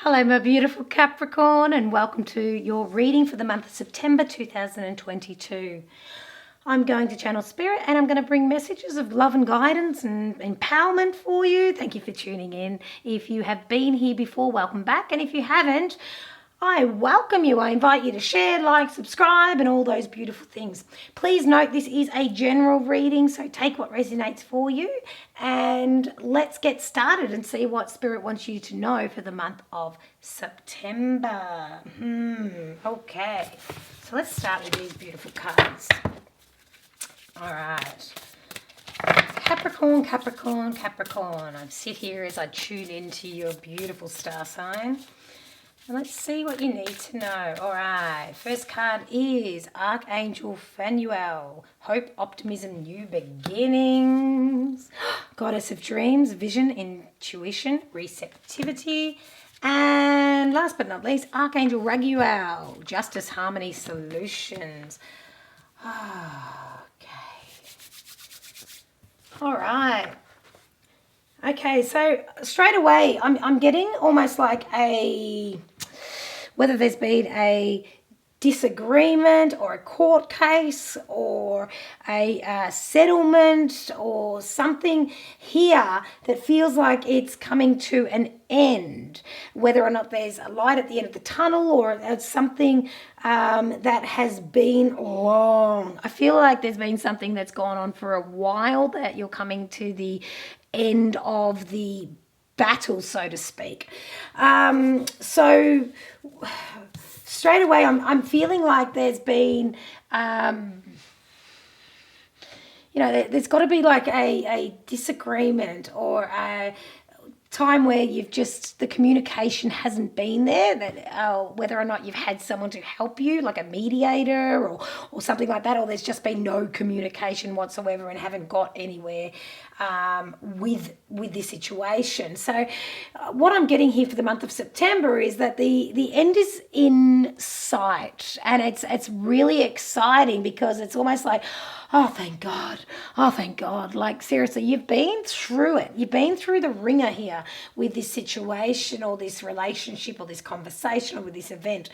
Hello, my beautiful Capricorn, and welcome to your reading for the month of September 2022. I'm going to channel Spirit and I'm going to bring messages of love and guidance and empowerment for you. Thank you for tuning in. If you have been here before, welcome back. And if you haven't, I welcome you. I invite you to share, like, subscribe, and all those beautiful things. Please note this is a general reading, so take what resonates for you. And let's get started and see what Spirit wants you to know for the month of September. Okay, so let's start with these beautiful cards. All right. Capricorn, Capricorn, Capricorn. I sit here as I tune into your beautiful star sign. And let's see what you need to know. All right, first card is Archangel Phanuel. Hope, optimism, new beginnings. Goddess of dreams, vision, intuition, receptivity. And last but not least, Archangel Raguel. Justice, harmony, solutions. Okay. All right. Okay, so straight away, I'm getting almost like whether there's been a disagreement or a court case or a settlement or something here that feels like it's coming to an end, whether or not there's a light at the end of the tunnel or it's something that has been long. I feel like there's been something that's gone on for a while that you're coming to the end of the battle, so to speak. So straight away, I'm feeling like there's been, there's got to be like a disagreement or a time where the communication hasn't been there, that whether or not you've had someone to help you, like a mediator or something like that, or there's just been no communication whatsoever and haven't got anywhere with this situation. So what I'm getting here for the month of September is that the end is in sight, and it's really exciting because it's almost like, oh, thank God. Oh, thank God. Like, seriously, you've been through it. You've been through the ringer here with this situation or this relationship or this conversation or with this event.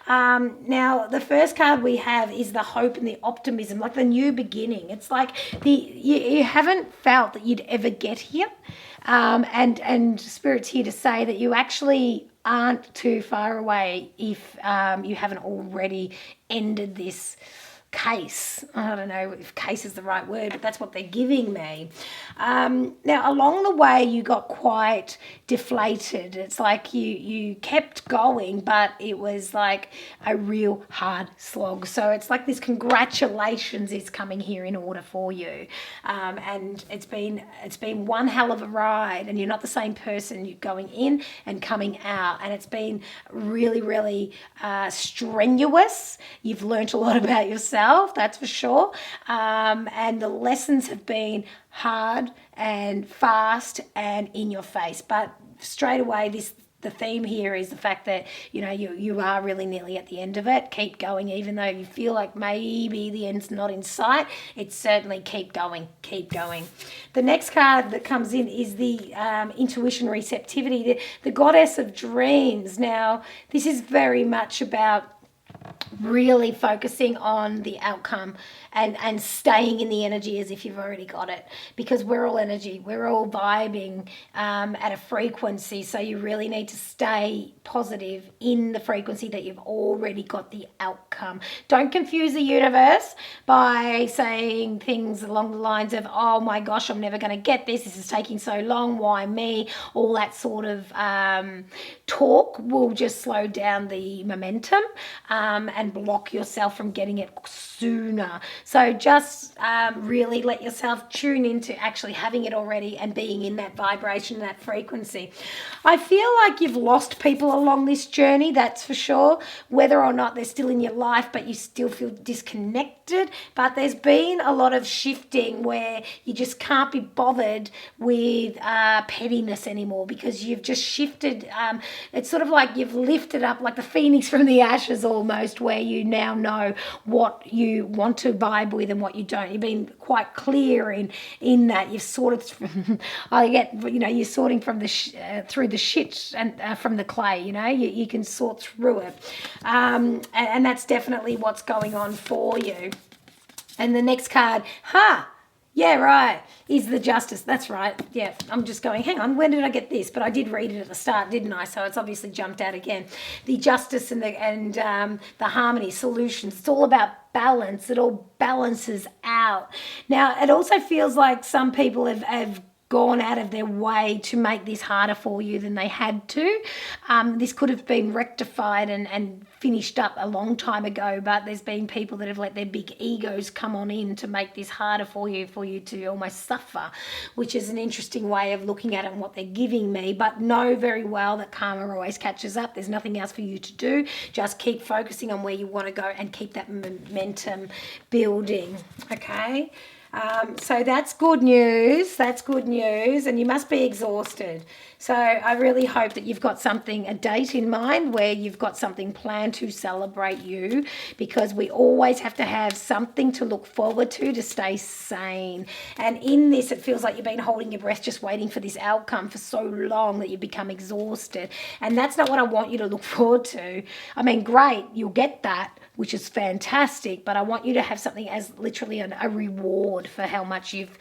Now, the first card we have is the hope and the optimism, like the new beginning. It's like you haven't felt that you'd ever get here. And Spirit's here to say that you actually aren't too far away if you haven't already ended this case. I don't know if case is the right word, but that's what they're giving me. Now, along the way, you got quite deflated. It's like you kept going, but it was like a real hard slog. So it's like this congratulations is coming here in order for you. And it's been one hell of a ride, and you're not the same person. You're going in and coming out, and it's been really, really strenuous. You've learnt a lot about yourself, that's for sure. And the lessons have been hard and fast and in your face. But straight away, the theme here is the fact that, you are really nearly at the end of it. Keep going, even though you feel like maybe the end's not in sight. It's certainly keep going, keep going. The next card that comes in is the intuition, receptivity, the goddess of dreams. Now, this is very much about really focusing on the outcome and staying in the energy as if you've already got it, because we're all energy, we're all vibing at a frequency, so you really need to stay positive in the frequency that you've already got the outcome. Don't confuse the universe by saying things along the lines of, oh my gosh, I'm never going to get this is taking so long, why me? All that sort of talk will just slow down the momentum and block yourself from getting it sooner. So just really let yourself tune into actually having it already and being in that vibration, that frequency. I feel like you've lost people along this journey, that's for sure, whether or not they're still in your life, but you still feel disconnected. But there's been a lot of shifting where you just can't be bothered with pettiness anymore, because you've just shifted. It's sort of like you've lifted up like the phoenix from the ashes almost, where where you now know what you want to vibe with and what you don't. You've been quite clear in that. You've sorted I get, you're sorting from the through the shit and from the clay, you can sort through it. And that's definitely what's going on for you. And the next card, yeah, right, is the Justice. That's right. Yeah, I'm just going, hang on, when did I get this? But I did read it at the start, didn't I? So it's obviously jumped out again. The Justice and the harmony, solutions. It's all about balance. It all balances out. Now, it also feels like some people have gone out of their way to make this harder for you than they had to. This could have been rectified and finished up a long time ago, but there's been people that have let their big egos come on in to make this harder for you to almost suffer, which is an interesting way of looking at it and what they're giving me. But know very well that karma always catches up. There's nothing else for you to do. Just keep focusing on where you want to go and keep that momentum building, okay? So that's good news. That's good news. And you must be exhausted. So I really hope that you've got a date in mind where you've got something planned to celebrate you, because we always have to have something to look forward to stay sane. And in this, it feels like you've been holding your breath just waiting for this outcome for so long that you become exhausted. And that's not what I want you to look forward to. I mean, great, you'll get that, which is fantastic, but I want you to have something as literally a reward for how much you've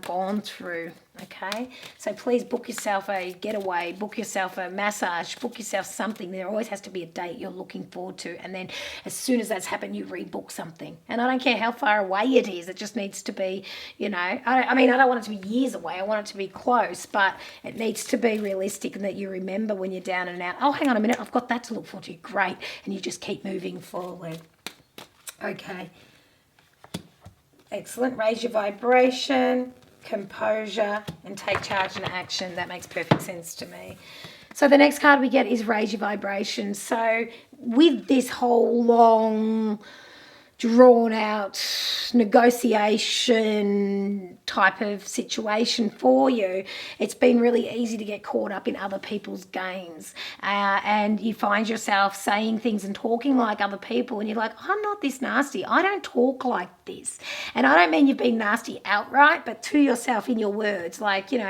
gone through. Okay, so please book yourself a getaway, book yourself a massage, book yourself something. There always has to be a date you're looking forward to, and then as soon as that's happened, you rebook something. And I don't care how far away it is, it just needs to be, I don't want it to be years away, I want it to be close, but it needs to be realistic and that you remember when you're down and out. Oh, hang on a minute, I've got that to look forward to. Great, and you just keep moving forward. Okay, excellent. Raise your vibration, composure, and take charge and action. That makes perfect sense to me. So the next card we get is raise your vibration. So with this whole long, drawn out negotiation type of situation for you, it's been really easy to get caught up in other people's games, and you find yourself saying things and talking like other people, and you're like, I'm not this nasty, I don't talk like this. And I don't mean you've been nasty outright, but to yourself in your words, like, you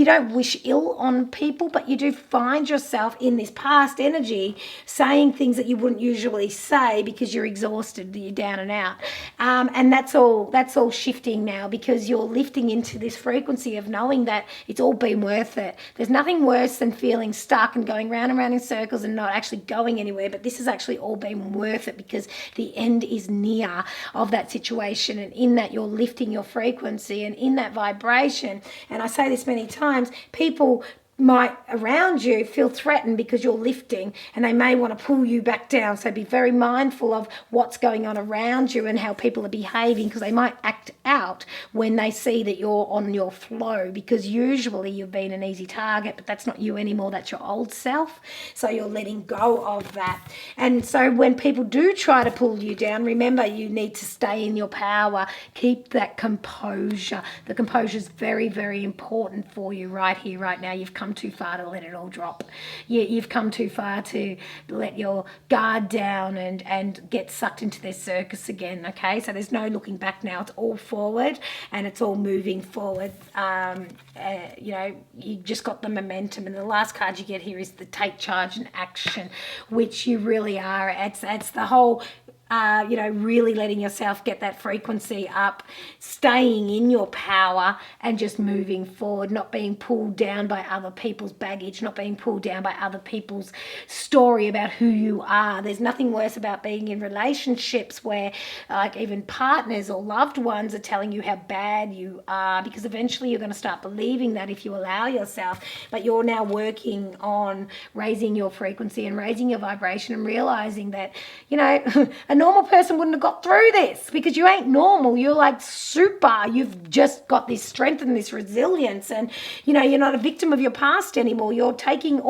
don't wish ill on people, but you do find yourself in this past energy saying things that you wouldn't usually say because you're exhausted, you're down and out, and that's all shifting now, because you're lifting into this frequency of knowing that it's all been worth it. There's nothing worse than feeling stuck and going round and round in circles and not actually going anywhere, but this has actually all been worth it because the end is near of that situation, and in that you're lifting your frequency and in that vibration. And I say this many times, people might around you feel threatened because you're lifting, and they may want to pull you back down. So be very mindful of what's going on around you and how people are behaving, because they might act out when they see that you're on your flow, because usually you've been an easy target, but that's not you anymore, that's your old self. So you're letting go of that. And so when people do try to pull you down, remember you need to stay in your power. Keep that composure. The composure is very, very important for you right here, right now. You've come too far to let it all drop. You've come too far to let your guard down and get sucked into their circus again, okay? So there's no looking back now. It's all forward, and it's all moving forward. You just got the momentum. And the last card you get here is the take charge and action, which you really are. It's the whole really letting yourself get that frequency up, staying in your power and just moving forward, not being pulled down by other people's baggage, not being pulled down by other people's story about who you are. There's nothing worse about being in relationships where like even partners or loved ones are telling you how bad you are, because eventually you're going to start believing that if you allow yourself. But you're now working on raising your frequency and raising your vibration and realizing that, a normal person wouldn't have got through this, because you ain't normal. You're like super. You've just got this strength and this resilience, and you're not a victim of your past anymore. You're taking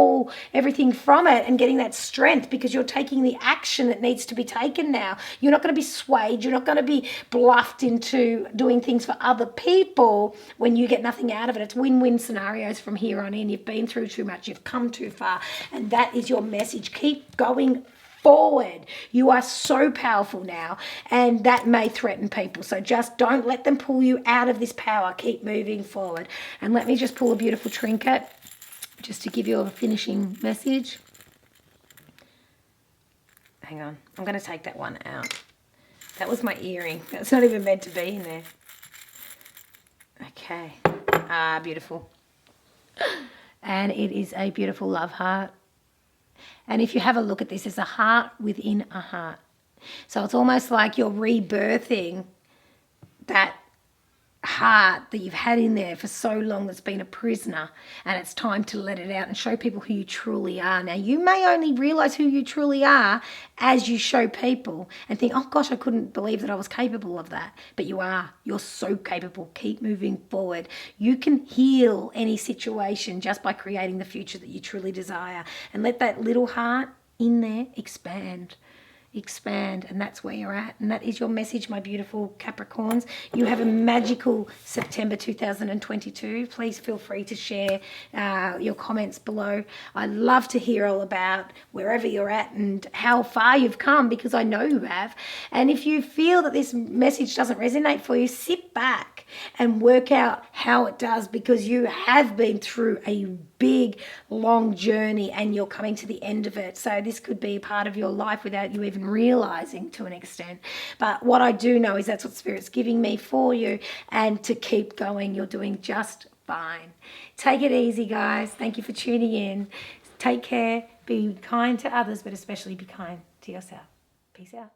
everything from it and getting that strength, because you're taking the action that needs to be taken now. You're not going to be swayed. You're not going to be bluffed into doing things for other people when you get nothing out of it. It's win-win scenarios from here on in. You've been through too much. You've come too far, and that is your message. Keep going forward. You are so powerful now, and that may threaten people. So just don't let them pull you out of this power. Keep moving forward. And let me just pull a beautiful trinket just to give you a finishing message. Hang on. I'm going to take that one out. That was my earring. That's not even meant to be in there. Okay. Ah, beautiful. And it is a beautiful love heart. And if you have a look at this, there's a heart within a heart. So it's almost like you're rebirthing that heart that you've had in there for so long that's been a prisoner, and it's time to let it out and show people who you truly are. Now, you may only realize who you truly are as you show people and think, oh gosh, I couldn't believe that I was capable of that. But you are. You're so capable. Keep moving forward. You can heal any situation just by creating the future that you truly desire, and let that little heart in there expand. And that's where you're at, and that is your message, my beautiful Capricorns. You have a magical September 2022. Please feel free to share your comments below. I'd love to hear all about wherever you're at and how far you've come, because I know you have. And if you feel that this message doesn't resonate for you, sit back and work out how it does, because you have been through a big, long journey and you're coming to the end of it. So this could be a part of your life without you even realizing, to an extent. But what I do know is that's what Spirit's giving me for you, and to keep going. You're doing just fine. Take it easy, guys. Thank you for tuning in. Take care. Be kind to others, but especially be kind to yourself. Peace out.